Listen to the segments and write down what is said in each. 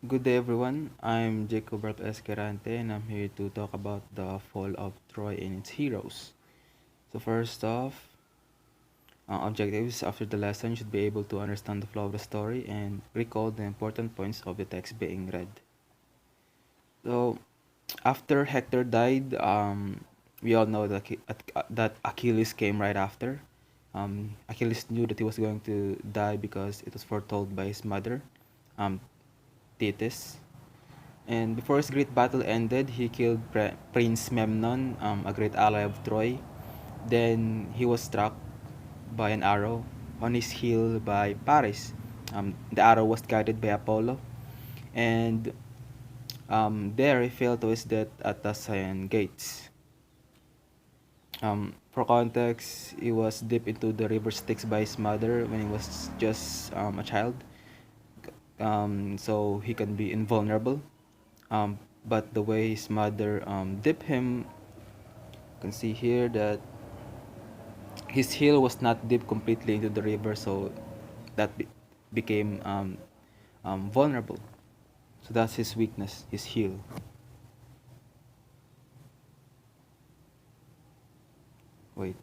Good day, everyone. I'm Jacob Escarante, and I'm here to talk about the fall of Troy and its heroes. So, first off, objectives after the lesson should be able to understand the flow of the story and recall the important points of the text being read. So, after Hector died, we all know that Achilles came right after. Achilles knew that he was going to die because it was foretold by his mother, um, Thetis. And before his great battle ended, he killed Prince Memnon, a great ally of Troy. Then he was struck by an arrow on his heel by Paris. The arrow was guided by Apollo, and there he fell to his death at the Cyan Gates. For context, he was dipped into the river Styx by his mother when he was just a child, so he can be invulnerable. But the way his mother dipped him, you can see here that his heel was not dipped completely into the river, so that became vulnerable. So that's his weakness, his heel. Wait,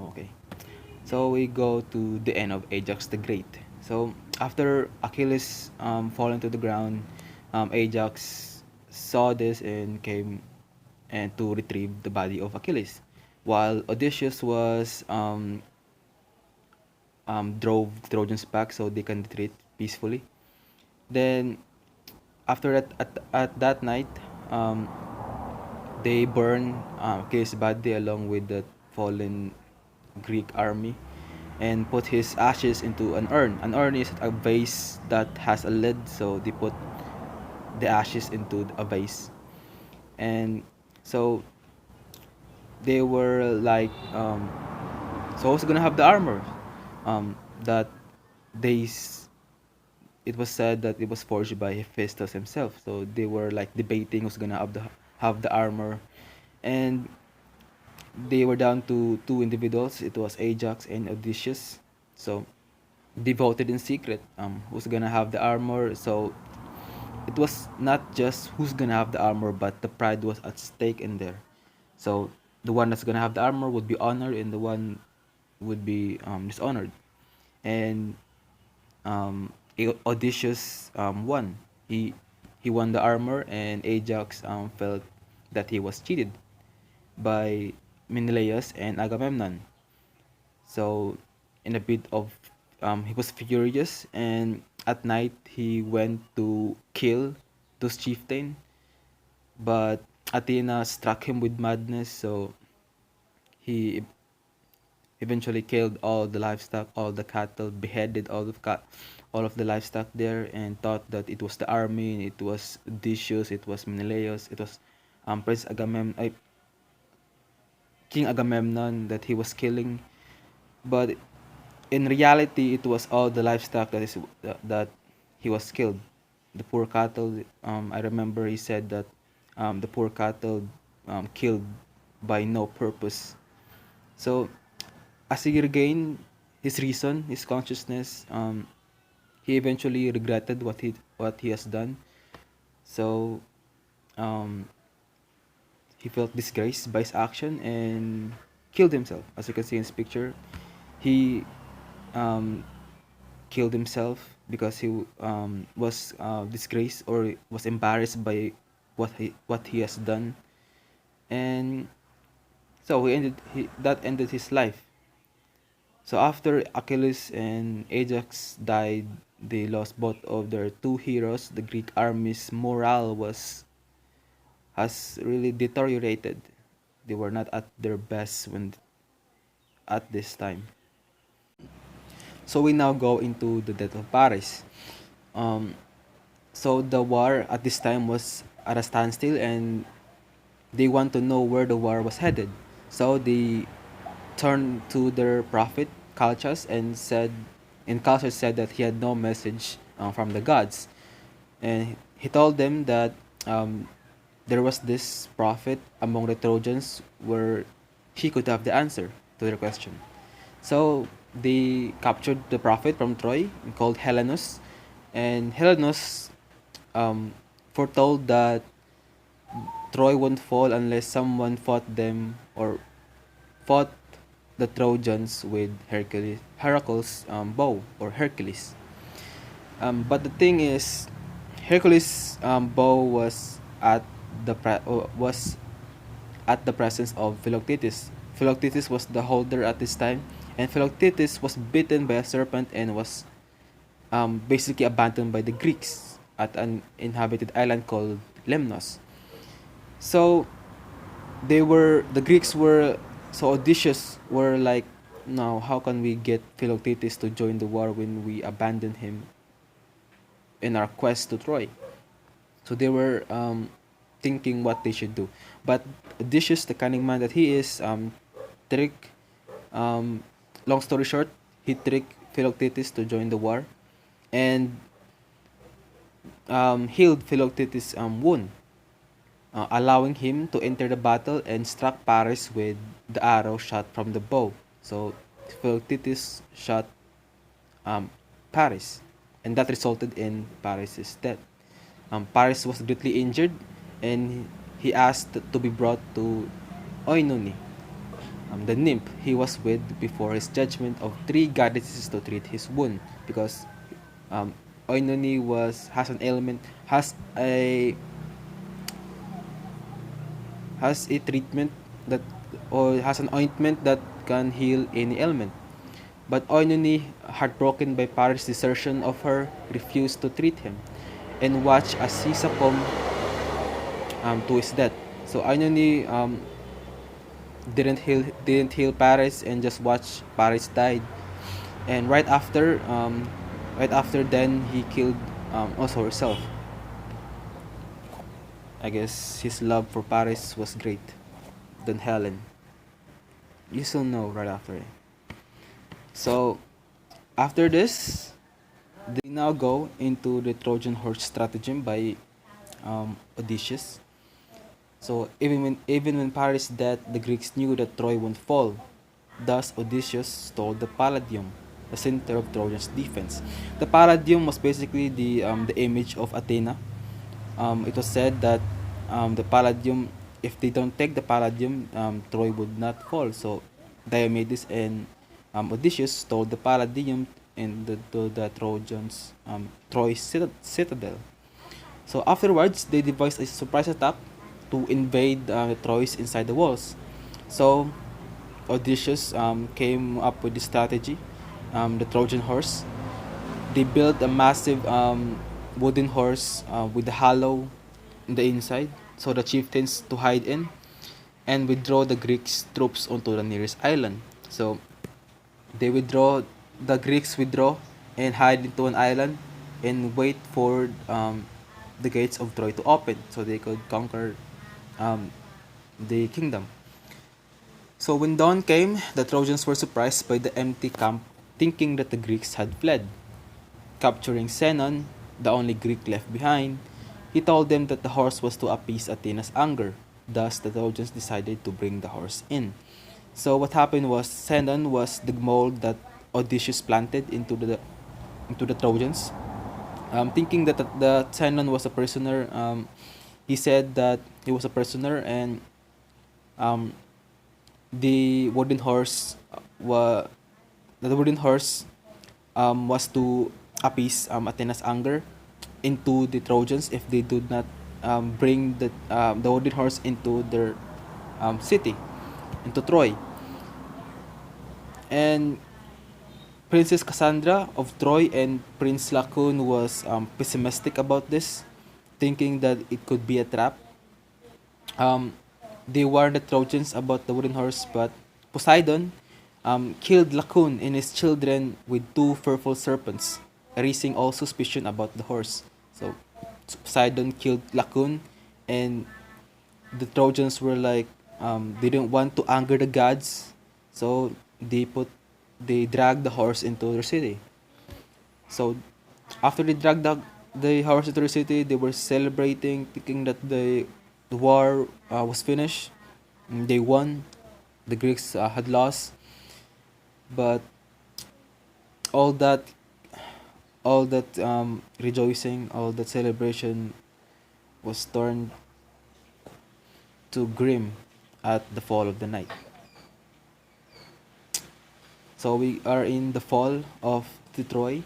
okay. So we go to the end of Ajax the Great. So after Achilles falling to the ground, Ajax saw this and came and to retrieve the body of Achilles, while Odysseus was drove the Trojans back so they can retreat peacefully. Then after that, at that night, um, they burn Achilles' body along with the fallen Greek army and put his ashes into an urn. An urn is a vase that has a lid, so they put the ashes into a vase. And so they were like, so who's gonna have the armor? That they it was said that it was forged by Hephaestus himself. So they were like debating who's gonna have the armor, and they were down to two individuals. It was Ajax and Odysseus. So they voted in secret who's gonna have the armor. So it was not just who's gonna have the armor, but the pride was at stake in there. So the one that's gonna have the armor would be honored, and the one would be dishonored. And Odysseus won. He won the armor, and Ajax felt that he was cheated by Menelaus and Agamemnon. So, in a bit of, he was furious, and at night he went to kill those chieftain, but Athena struck him with madness, so he eventually killed all the livestock, all the cattle, beheaded all of the livestock there, and thought that it was the army, it was Odysseus, it was Menelaus, it was King Agamemnon that he was killing. But in reality, it was all the livestock that he was killed. The poor cattle. I remember he said that the poor cattle killed by no purpose. So as he regained his reason, his consciousness, he eventually regretted what he has done. So um, he felt disgraced by his action and killed himself. As you can see in this picture, he um, killed himself because he was disgraced or was embarrassed by what he has done, and so that ended his life. So after Achilles and Ajax died, they lost both of their two heroes. The Greek army's morale was has really deteriorated. They were not at their best when at this time. So we now go into the death of Paris. Um, so the war at this time was at a standstill, and they want to know where the war was headed. So they turned to their prophet Calchas and Calchas said that he had no message from the gods, and he told them that um, there was this prophet among the Trojans where he could have the answer to their question. So they captured the prophet from Troy called Helenus, And Helenos foretold that Troy won't fall unless someone fought them or fought the Trojans with Heracles' bow or Hercules. But the thing is, Hercules' bow was at the presence of Philoctetes. Philoctetes was the holder at this time, and Philoctetes was bitten by a serpent and was basically abandoned by the Greeks at an inhabited island called Lemnos. So the Greeks were so audacious were like, now how can we get Philoctetes to join the war when we abandon him in our quest to Troy? So they were thinking what they should do. But Odysseus, the cunning man that he is, trick. Um, long story short, he tricked Philoctetes to join the war, and healed Philoctetes' wound, allowing him to enter the battle and struck Paris with the arrow shot from the bow. So Philoctetes shot um, Paris, and that resulted in Paris' death. Paris was greatly injured, and he asked to be brought to Oenone, the nymph he was with before his judgment of three goddesses to treat his wound, because um, Oenone has an ailment has a treatment that or has an ointment that can heal any ailment. But Oenone, heartbroken by Paris' desertion of her, refused to treat him and watched as he succumbed to his death. So Oenone didn't heal Paris and just watched Paris died. And right after then he killed also herself. I guess his love for Paris was great than Helen. You still know right after. So after this, they now go into the Trojan horse stratagem by Odysseus. So even when Paris dead, the Greeks knew that Troy won't fall. Thus Odysseus stole the Palladium, the center of Trojan's defense. The Palladium was basically the image of Athena. It was said that the Palladium, if they don't take the Palladium, Troy would not fall. So Diomedes and Odysseus stole the Palladium in the Trojans Troy citadel. So afterwards, they devised a surprise attack to invade Troy's inside the walls. So Odysseus came up with this strategy, the Trojan horse. They built a massive wooden horse with a hollow in the inside, so the chieftains to hide in and withdraw the Greeks troops onto the nearest island. So the Greeks withdraw and hide into an island and wait for the gates of Troy to open so they could conquer um, the kingdom. So when dawn came, the Trojans were surprised by the empty camp, thinking that the Greeks had fled. Capturing Zenon, the only Greek left behind, he told them that the horse was to appease Athena's anger. Thus, the Trojans decided to bring the horse in. So what happened was Zenon was the mold that Odysseus planted into the Trojans. Thinking that the Zenon was a prisoner, he said that he was a prisoner, and um, the wooden horse wa the wooden horse was to appease Athena's anger into the Trojans if they did not bring the wooden horse into their city, into Troy. And Princess Cassandra of Troy and Prince Lacoon was pessimistic about this, thinking that it could be a trap. Um, they warned the Trojans about the wooden horse, but Poseidon killed Lacoon and his children with two fearful serpents, erasing all suspicion about the horse. So Poseidon killed Lacoon, and the Trojans were like, they didn't want to anger the gods, so they dragged the horse into their city. So after they dragged the horse into the city, they were celebrating, thinking that the war was finished. They won. The Greeks had lost, but all that all that rejoicing, all that celebration was turned to grim at the fall of the night. So we are in the fall of the Troy.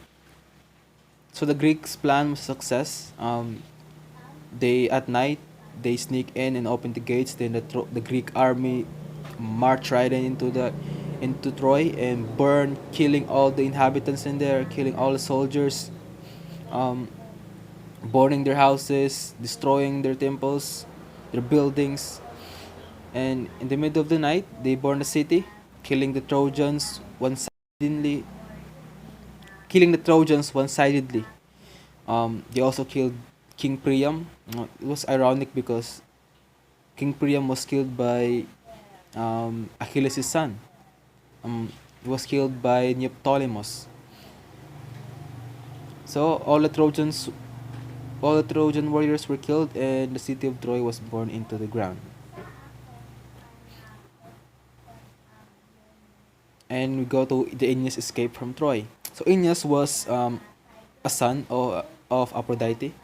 So the Greeks' plan was success. They at night they sneak in and open the gates. Then the Greek army march right into Troy and burn, killing all the inhabitants in there, killing all the soldiers, um, burning their houses, destroying their temples, their buildings. And in the middle of the night, they burn the city, killing the Trojans one-sidedly. Killing the Trojans one-sidedly. They also killed King Priam. It was ironic because King Priam was killed by Achilles' son. He was killed by Neoptolemus. So all the Trojan warriors were killed, and the city of Troy was burned into the ground. And we go to the Aeneas escape from Troy. So Aeneas was a son of Aphrodite.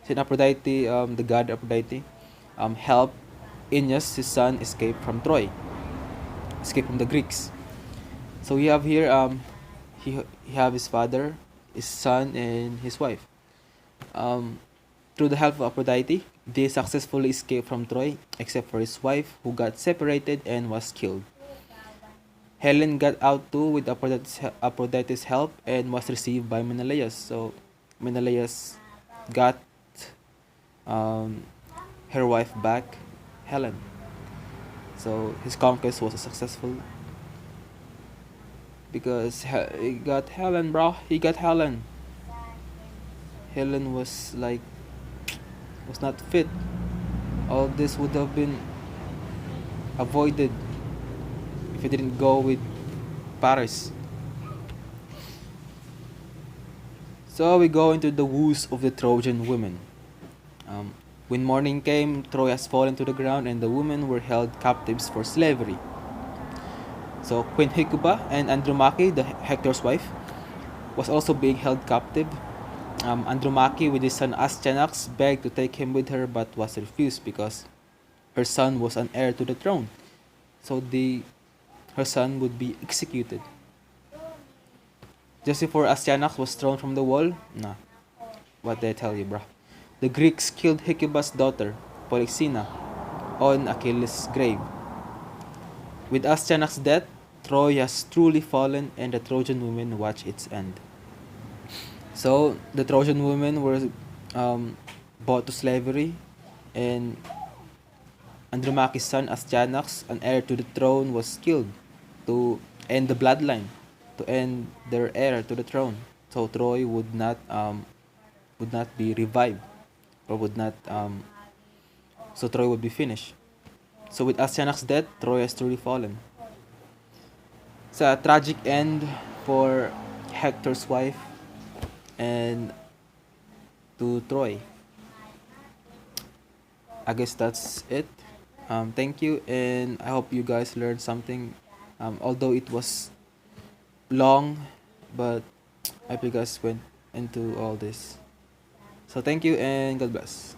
So Aphrodite, the god Aphrodite, helped Aeneas, his son, escape from Troy, escape from the Greeks. So we have here he have his father, his son, and his wife. Um, Through the help of Aphrodite, they successfully escaped from Troy, except for his wife, who got separated and was killed. Helen got out too with Aphrodite's help and was received by Menelaus. So Menelaus got um, her wife back, Helen. So his conquest was successful because he got Helen, bro. He got Helen. Helen was not fit. All this would have been avoided if he didn't go with Paris. So we go into the woes of the Trojan women. Um, when morning came, Troy has fallen to the ground, and the women were held captives for slavery. So Queen Hecuba and Andromache, Hector's wife, was also being held captive. Andromache, with his son Astyanax, begged to take him with her, but was refused because her son was an heir to the throne. So her son would be executed. Just before Astyanax was thrown from the wall, nah, what did I tell you, bro? The Greeks killed Hecuba's daughter, Polyxena, on Achilles' grave. With Astyanax's death, Troy has truly fallen, and the Trojan women watch its end. So the Trojan women were bought to slavery, and Andromache's son Astyanax, an heir to the throne, was killed to end the bloodline, to end their heir to the throne. So Troy would not be revived, or would not so Troy would be finished. So with Astyanax's death, Troy has truly fallen. It's a tragic end for Hector's wife and to Troy. I guess that's it. Thank you, and I hope you guys learned something. Although it was long, but I hope you guys went into all this. So thank you, and God bless.